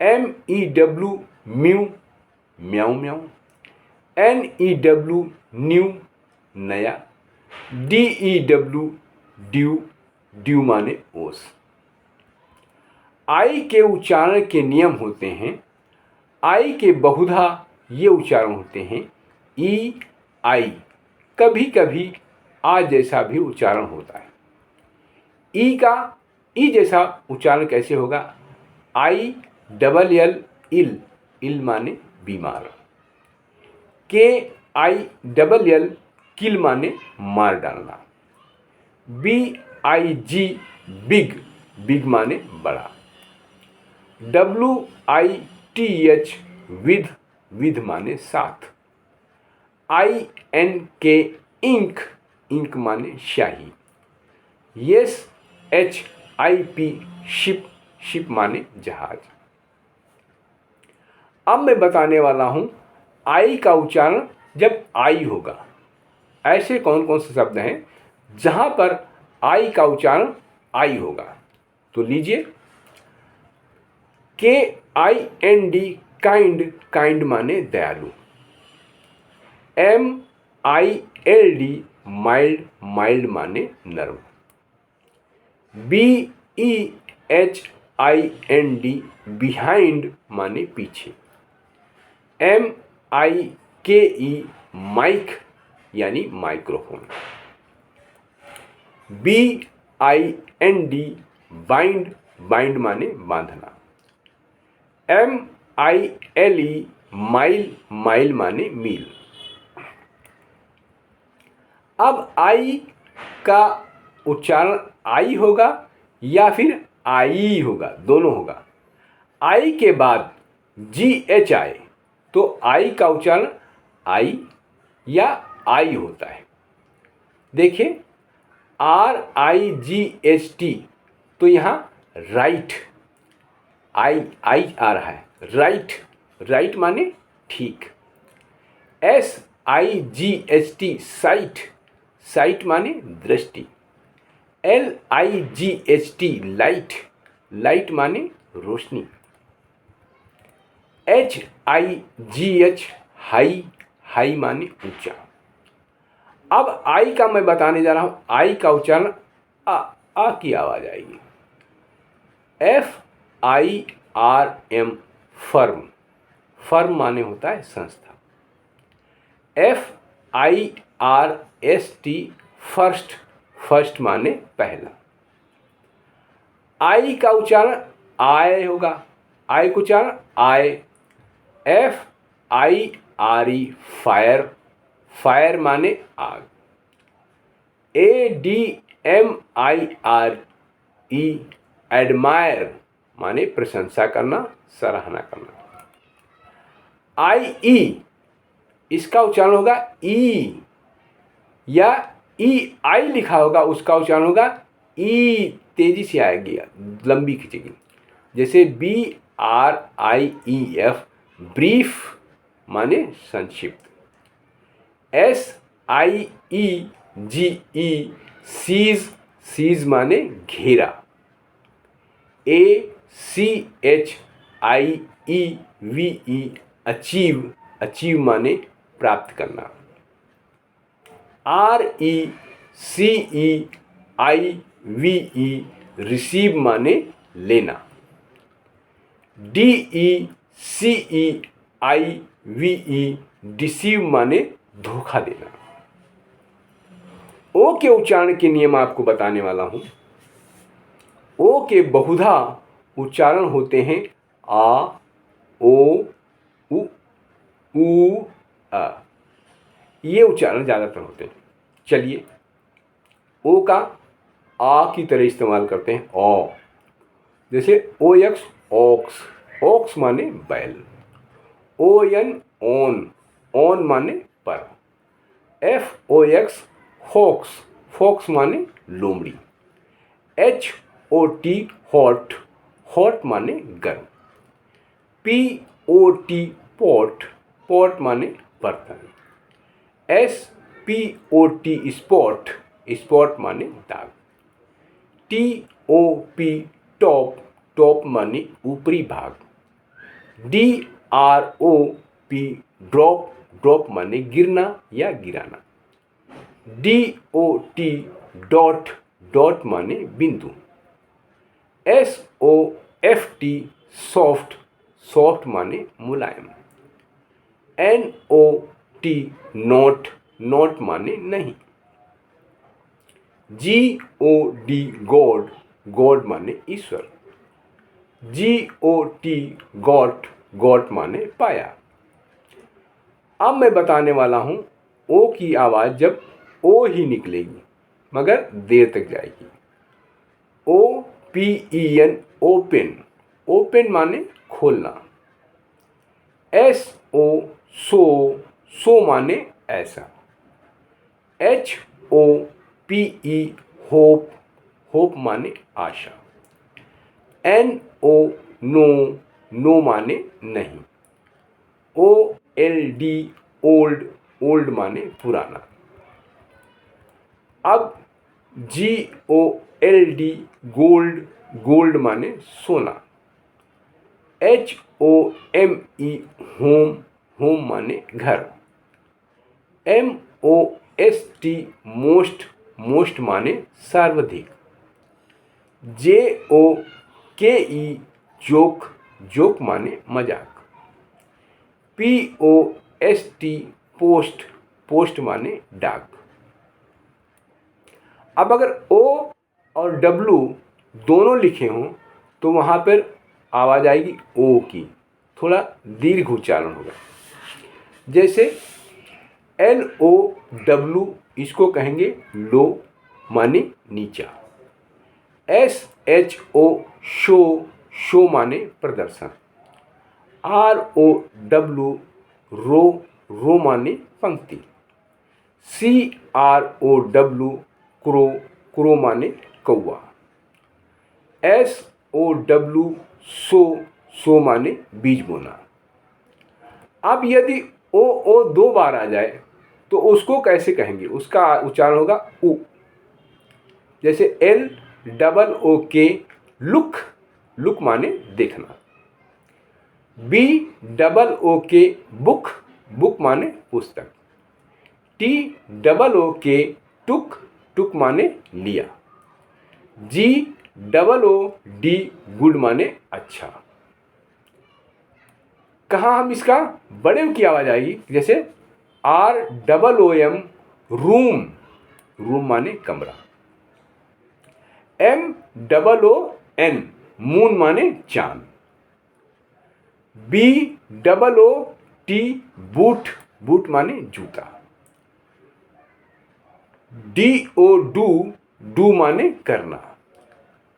MEW म्यू, म्याऊ म्याऊ। NEW न्यू, नया। DEW ड्यू, ड्यू माने ओस। आई के उच्चारण के नियम होते हैं। आई के बहुधा ये उच्चारण होते हैं ई, आई, कभी कभी आ जैसा भी उच्चारण होता है। ई का ई जैसा उच्चारण कैसे होगा, ILL इल, इल माने बीमार। KILL किल माने मार डालना। BIG बिग, बिग माने बड़ा। WITH विध, विध माने साथ। INK इंक, इंक माने स्याही। SHIP शिप, शिप माने जहाज। अब मैं बताने वाला हूँ आई का उच्चारण जब आई होगा। ऐसे कौन कौन से शब्द हैं जहाँ पर आई का उच्चारण आई होगा, तो लीजिए। KIND काइंड, काइंड माने दयालु। MILD माइल्ड, माइल्ड माने नर्म। BEHIND बिहाइंड माने पीछे। MIKE माइक यानी माइक्रोफोन। BIND बाइंड, बाइंड माने बांधना। MILE माइल, माइल माने मील। अब आई का उच्चारण आई होगा या फिर आई होगा, दोनों होगा। आई के बाद GH आए तो आई का उच्चारण आई या आई होता है। देखिए RIGHT, तो यहाँ राइट, आई आ रहा है, राइट, राइट माने ठीक। SIGHT साइट, साइट माने दृष्टि। LIGHT लाइट, लाइट माने रोशनी। HIGH हाई, हाई माने ऊंचा। अब आई का मैं बताने जा रहा हूं, आई का उच्चारण आ की आवाज आएगी। FIRM फर्म, फर्म माने होता है संस्था। FIRST फर्स्ट, फर्स्ट माने पहला। आई का उच्चारण आय होगा, आई का उच्चारण आय। FIRE फायर, फायर माने आग। ADMIRE एडमायर माने प्रशंसा करना, सराहना करना। IE इसका उच्चारण होगा ई, या EI लिखा होगा उसका उच्चारण होगा ई, तेजी से आएगी, लंबी खिंचेगी। जैसे BRIEF ब्रीफ माने संक्षिप्त। SIEGE सीज, सीज माने घेरा। ACHIEVE अचीव, अचीव माने प्राप्त करना। RECEIVE रिसीव माने लेना। DECE डिसीव माने धोखा देना। ओ के उच्चारण के नियम आपको बताने वाला हूं। ओ के बहुधा उच्चारण होते हैं आ, ओ, उ, अ। ये उच्चारण ज़्यादातर होते हैं। चलिए, ओ का आ की तरह इस्तेमाल करते हैं ओ। जैसे ओ एक्स ऑक्स, ऑक्स माने बैल। ओ एन ओन, ओन माने पर। F O X fox, fox माने लोमड़ी। H O T hot, hot माने गर्म। P O T pot, pot माने बर्तन। S P O T spot, spot माने दाग। T O P top, top माने ऊपरी भाग। D R O P drop, drop माने गिरना या गिराना। D O T dot, dot माने बिंदु। S O F T soft, soft माने मुलायम। N O T not, not माने नहीं। जी ओ डी गॉड, गॉड माने ईश्वर। जी ओ टी गॉट, गॉट माने पाया। अब मैं बताने वाला हूं ओ की आवाज़ जब ओ ही निकलेगी मगर देर तक जाएगी। O P E N, open, open माने खोलना। एस ओ सो, सो माने ऐसा। H O P E hope, hope माने आशा। एन ओ नो, नो माने नहीं। O L D old, old माने पुराना। अब G O L D gold, gold माने सोना। H O M E home, home माने घर। M O S T most, most माने सर्वाधिक। जे ओ के ई जोक, जोक माने मजाक। P O S T post, post माने डाक। अब अगर ओ और डब्लू दोनों लिखे हों तो वहाँ पर आवाज़ आएगी ओ की, थोड़ा दीर्घ उच्चारण होगा। जैसे एल ओ डब्लू, इसको कहेंगे लो माने नीचा। S H O show, show माने प्रदर्शन। R O W row, row माने पंक्ति। C R O W crow, crow माने कौवा। एस ओ डब्लू सो, सो माने बीज बोना। अब यदि ओ दो बार आ जाए तो उसको कैसे कहेंगे? उसका उच्चारण होगा उ। जैसे एल डबल ओ के लुक, लुक माने देखना। बी डबल ओ के बुक, बुक माने पुस्तक। टी डबल ओ के टुक, टुक माने लिया। जी डबल ओ डी गुड माने अच्छा। कहाँ हम इसका बड़े की आवाज़ आएगी, जैसे R double O M room, room माने कमरा। M double O N moon माने चांद। B double O T boot, boot माने जूता। डी ओ डू, डू माने करना।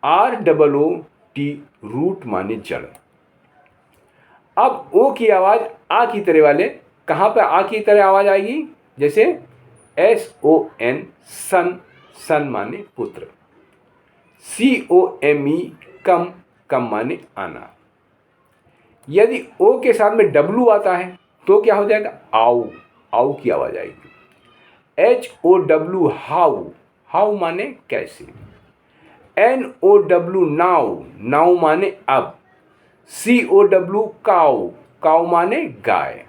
R double O T root माने जड़। अब ओ की आवाज़ आ की तरह वाले, कहाँ पर आ की तरह आवाज़ आएगी? जैसे एस ओ एन सन, सन माने पुत्र। सी ओ एम ई कम, कम माने आना। यदि ओ के साथ में डब्लू आता है तो क्या हो जाएगा? आओ, आओ की आवाज़ आएगी। H O W how, how माने कैसे। N O W now, now माने अब। C O W cow, cow माने गाय।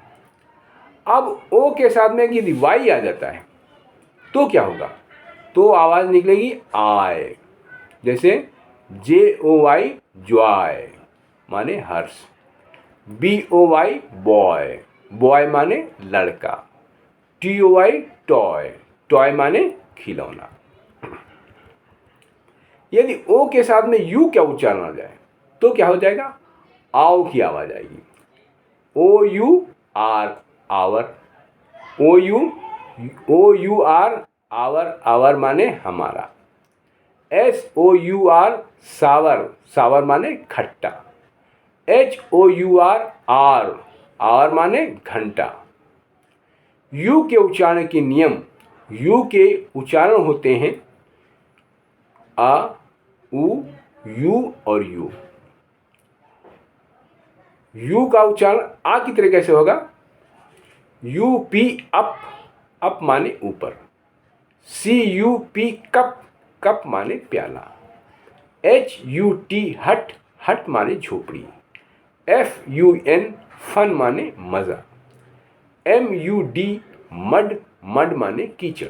अब ओ के साथ में यदि वाई आ जाता है तो क्या होगा? तो आवाज़ निकलेगी आय। जैसे जे ओ वाई जॉय माने हर्ष। BOY बॉय, बॉय माने लड़का। TOY टॉय, टॉय माने खिलौना। यदि ओ के साथ में यू क्या उच्चारण आ जाए तो क्या हो जाएगा? आओ की आवाज आएगी। OUR our, OUR our, our माने हमारा। SOUR सावर, सावर माने खट्टा। HOUR आर, आर माने घंटा। यू के उच्चारण के नियम, यू के उच्चारण होते हैं आ, उ, यू और यू। यू का उच्चारण आ की तरह कैसे होगा? UP अप, अप माने ऊपर। CUP कप, कप माने प्याला। HUT हट, हट माने झोपड़ी। FUN फन माने मजा। MUD मड, मड माने कीचड़।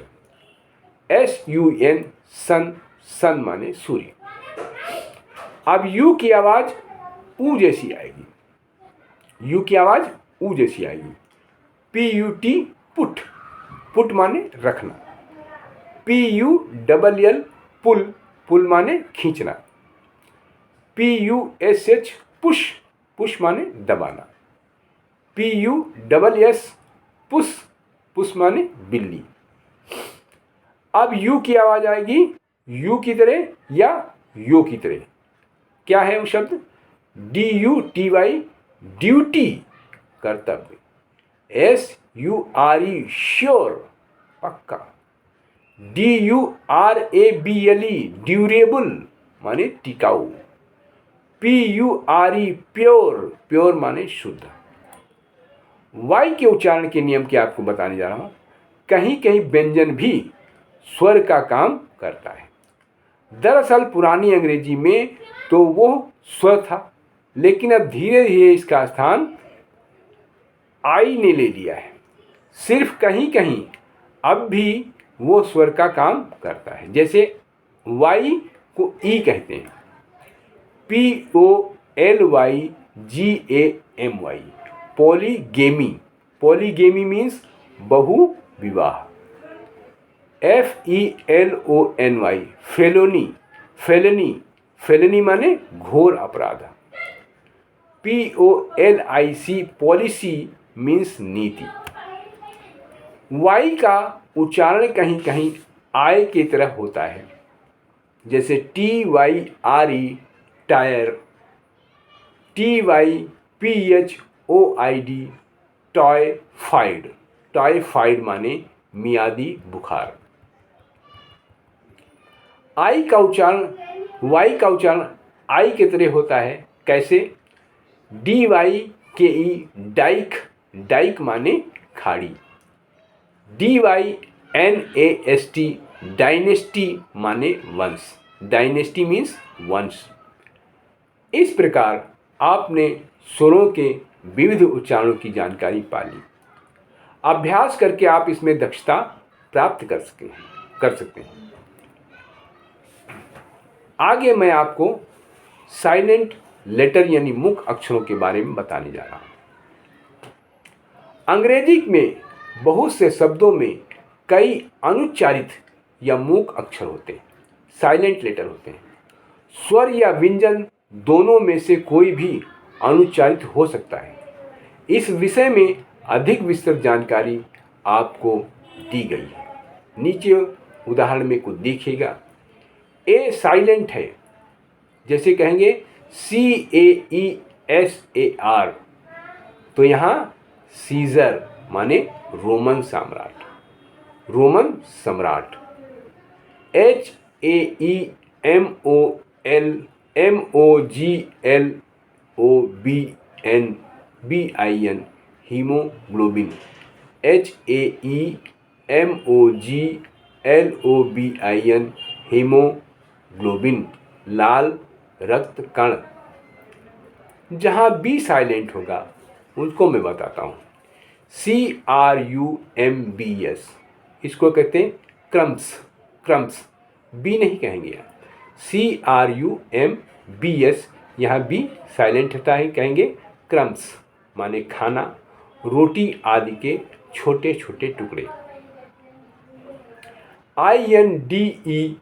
SUN सन, सन माने सूर्य। अब यू की आवाज ऊ जैसी आएगी, यू की आवाज ऊ जैसी आएगी। PUT पुट, पुट माने रखना। PULL पुल, पुल माने खींचना। PUSH पुश, पुश माने दबाना। PUSS पुस, पुस माने बिल्ली। अब यू की आवाज आएगी यू की तरह या यो की तरह। क्या है वो शब्द? DUTY ड्यूटी, कर्तव्य। SURE श्योर, पक्का। DURABLE ड्यूरेबल माने टिकाऊ। PURE प्योर, प्योर माने शुद्ध। वाई के उच्चारण के नियम के आपको बताने जा रहा हूं। कहीं कहीं व्यंजन भी स्वर का काम करता है। दरअसल पुरानी अंग्रेजी में तो वो स्वर था, लेकिन अब धीरे धीरे इसका स्थान आई ने ले लिया है। सिर्फ कहीं कहीं अब भी वो स्वर का काम करता है। जैसे वाई को ई कहते हैं, POLYGAMY, पॉलीगेमी, पॉलीगेमी मीन्स बहु विवाह। FELONY फेलोनी, फेलनी, फेलनी माने घोर अपराध। POLIC पॉलिसी मीन्स नीति। वाई का उच्चारण कहीं कहीं आय की तरह होता है। जैसे TYRE टायर, TYPHOID टॉयफाइड, टॉयफाइड माने मियादी बुखार। आई का उच्चारण, वाई का उच्चारण आई की तरह होता है। कैसे? DYKE डाइक, डाइक माने खाड़ी। DYNAST डायनेस्टी माने वंश, डायनेस्टी मीन्स वंश। इस प्रकार आपने स्वरों के विविध उच्चारणों की जानकारी पा ली। अभ्यास करके आप इसमें दक्षता प्राप्त कर सकते हैं। आगे मैं आपको साइलेंट लेटर यानी मूक अक्षरों के बारे में बताने जा रहा हूं। अंग्रेजी में बहुत से शब्दों में कई अनुच्चारित या मूक अक्षर होते हैं, साइलेंट लेटर होते हैं। स्वर या व्यंजन दोनों में से कोई भी अनुच्चारित हो सकता है। इस विषय में अधिक विस्तृत जानकारी आपको दी गई है। नीचे उदाहरण में कुछ देखिएगा। ए साइलेंट है, जैसे कहेंगे CAESAR, तो यहाँ सीजर माने रोमन सम्राट, रोमन सम्राट। HAEMOGLOBIN हीमोग्लोबिन, HAEMOGLOBIN हीमोग्लोबिन लाल रक्त कण। जहाँ बी साइलेंट होगा उसको मैं बताता हूँ। CRUMBS, इसको कहते हैं क्रम्स, क्रम्स, बी नहीं कहेंगे यहाँ। CRUMBS, यहाँ बी साइलेंट होता है, कहेंगे क्रम्स। माने खाना, रोटी आदि के छोटे छोटे टुकड़े। INDEBTD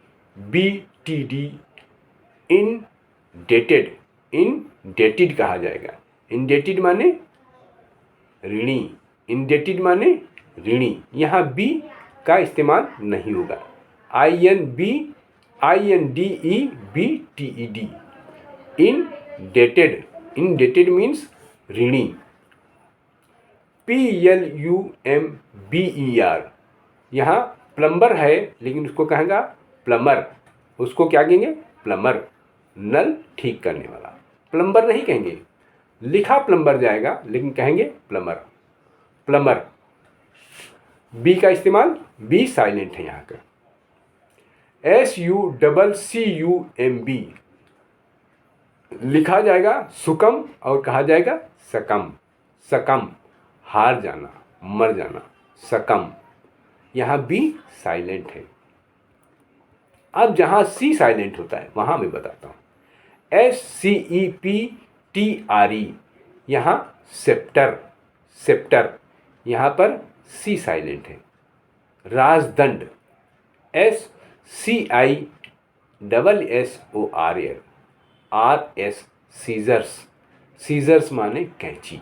इंडेटेड, इंडेटेड कहा जाएगा। इंडेटेड माने ऋणी, इंडेटेड माने ऋणी। यहाँ बी का इस्तेमाल नहीं होगा। INDEBTED इंडेटेड, इंडेटेड मीन्स ऋणी। PLUMBER यहाँ प्लम्बर है लेकिन उसको कहेगा प्लम्बर, उसको क्या कहेंगे? प्लम्बर, नल ठीक करने वाला। प्लम्बर नहीं कहेंगे, लिखा प्लम्बर जाएगा लेकिन कहेंगे प्लम्बर, प्लम्बर। बी का इस्तेमाल, बी साइलेंट है यहाँ का। SUCCUMB लिखा जाएगा सुकम और कहा जाएगा सकम, सकम हार जाना, मर जाना, सकम। यहाँ बी साइलेंट है। अब जहाँ सी साइलेंट होता है वहाँ मैं बताता हूँ। SCEPTRE यहाँ सेप्टर, सेप्टर, यहाँ पर सी साइलेंट है। राजदंड, SCISSORL, सीजर्स, सीजर्स माने कैंची।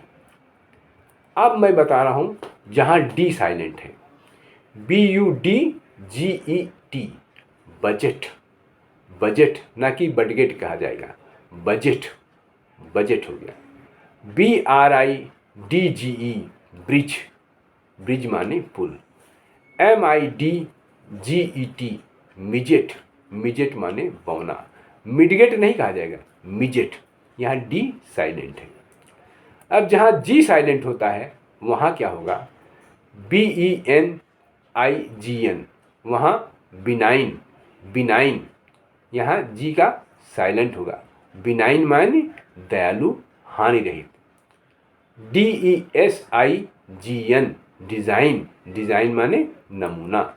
अब मैं बता रहा हूँ जहाँ डी साइलेंट है। BUDGET बजट, बजट ना कि बडगेट कहा जाएगा, बजट, बजट हो गया। BRIDGE ब्रिज, ब्रिज माने पुल। MIDGET मिजेट, मिजेट माने बौना। मिडगेट नहीं कहा जाएगा, मिजेट। यहाँ डी साइलेंट है। अब जहाँ जी साइलेंट होता है वहाँ क्या होगा? BENIGN वहाँ बिनाइन, बिनाइन। यहाँ जी का साइलेंट होगा। बिनाइन माने दयालु, हानि रहित। DESIGN डिज़ाइन, डिज़ाइन माने नमूना।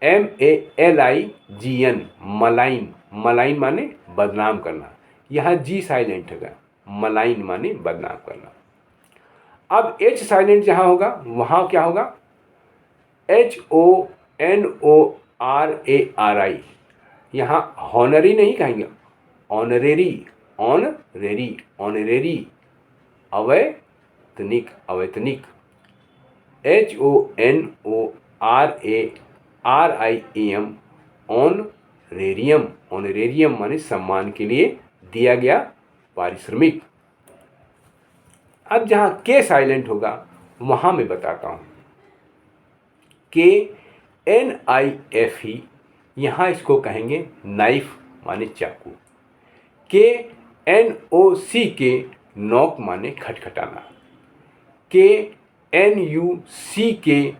MALIGN मलाइन, मलाइन माने बदनाम करना। यहाँ जी साइलेंट होगा, मलाइन माने बदनाम करना। अब एच साइलेंट जहाँ होगा वहाँ क्या होगा? HONORARI यहाँ हॉनरी नहीं कहेंगे, ऑनरेरी, ऑनरेरी, ऑनरेरी। अवैतनिक, अवैतनिक। HONORARIAM ऑनरेरियम, ऑनरेरियम माने सम्मान के लिए दिया गया पारिश्रमिक। अब जहाँ के साइलेंट होगा वहाँ मैं बताता हूँ। KNIFE यहाँ इसको कहेंगे नाइफ माने चाकू। KNOCK नॉक माने खटखटाना। KNUCKLE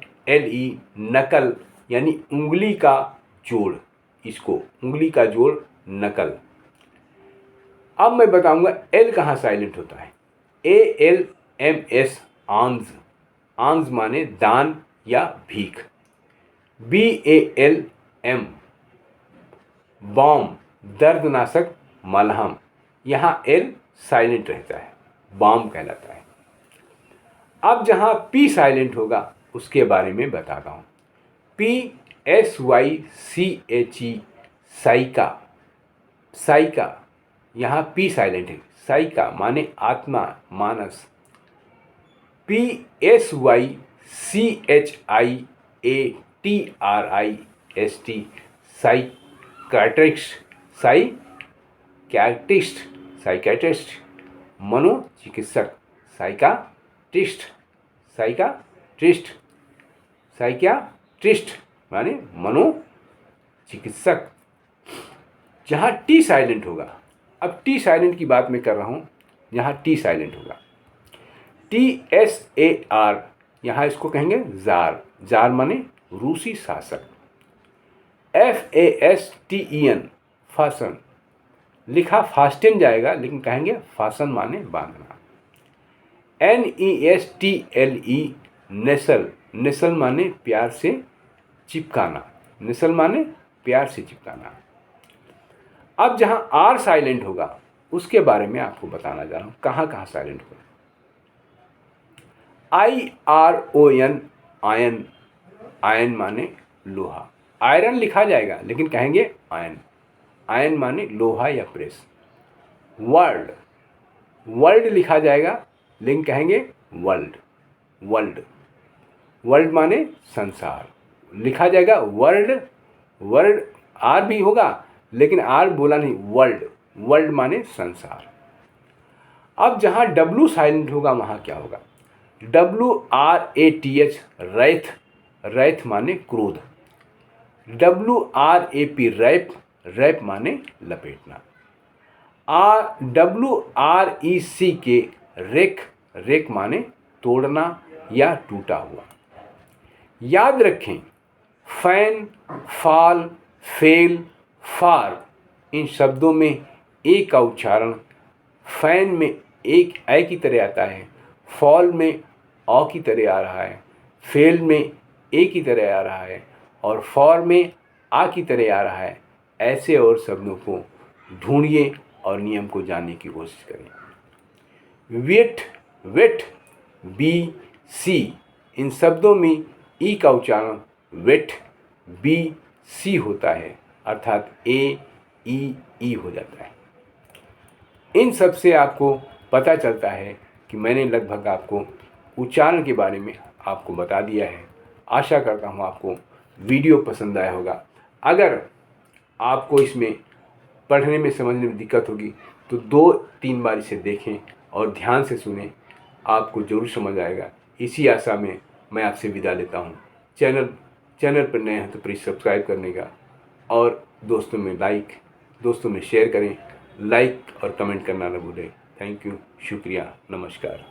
नकल यानी उंगली का जोड़, इसको उंगली का जोड़ नकल। अब मैं बताऊंगा एल कहाँ साइलेंट होता है। ALMS आंज, आंज माने दान या भीख। BALM बॉम, दर्दनाशक मलहम। यहाँ एल साइलेंट रहता है, बॉम कहलाता है। अब जहाँ पी साइलेंट होगा उसके बारे में बता रहा हूँ। PSYCHE साइका, साइका। यहाँ पी साइलेंट है। साइका माने आत्मा, मानस। PSYCHIATRIST साइकैट्रिस्ट, साइकैट्रिस्ट, साइकैट्रिस्ट मनोचिकित्सक। साइकाट्रिस्ट, साइकाट्रिस्ट, साइकियाट्रिस्ट माने मनोचिकित्सक। जहाँ टी साइलेंट होगा, अब टी साइलेंट की बात मैं कर रहा हूँ, यहाँ टी साइलेंट होगा। TSAR यहाँ इसको कहेंगे जार, जार माने रूसी शासक। FASTEN फासन, लिखा फास्टेन जाएगा लेकिन कहेंगे फासन माने बांधना। NESTLE नेसल, नेसल माने प्यार से चिपकाना, नेसल माने प्यार से चिपकाना। अब जहाँ आर साइलेंट होगा उसके बारे में आपको बताना जा रहा हूँ, कहाँ कहाँ साइलेंट होगा। IRON, ion. आयन माने लोहा। आयरन लिखा जाएगा लेकिन कहेंगे आयन। आयन माने लोहा या प्रेस। वर्ल्ड, वर्ल्ड लिखा जाएगा लेकिन कहेंगे वर्ल्ड। वर्ल्ड, वर्ल्ड माने संसार, लिखा जाएगा वर्ल्ड। वर्ल्ड आर भी होगा लेकिन आर बोला नहीं, वर्ल्ड। वर्ल्ड माने संसार। अब जहाँ W साइलेंट होगा वहाँ क्या होगा? WRATH, wrath. रैथ माने क्रोध। WRAP, rap. रैप माने लपेटना। WREC, rake. रेक माने तोड़ना या टूटा हुआ। याद रखें, फैन, फॉल, फेल, फार, इन शब्दों में ए का उच्चारण फैन में एक ए की तरह आता है, फॉल में औ की तरह आ रहा है, फेल में ए की तरह आ रहा है और फॉर में आ की तरह आ रहा है। ऐसे और शब्दों को ढूंढिए और नियम को जानने की कोशिश करें। वेट, वेट, बी सी, इन शब्दों में ई का उच्चारण वेट, बी सी होता है, अर्थात ए ई हो जाता है। इन सब से आपको पता चलता है कि मैंने लगभग आपको उच्चारण के बारे में आपको बता दिया है। आशा करता हूँ आपको वीडियो पसंद आया होगा। अगर आपको इसमें पढ़ने में समझने में दिक्कत होगी तो 2-3 बार इसे देखें और ध्यान से सुनें, आपको ज़रूर समझ आएगा। इसी आशा में मैं आपसे विदा लेता हूँ। चैनल पर नए हैं तो प्लीज़ सब्सक्राइब करने का और दोस्तों में शेयर करें। लाइक और कमेंट करना न भूलें। थैंक यू, शुक्रिया, नमस्कार।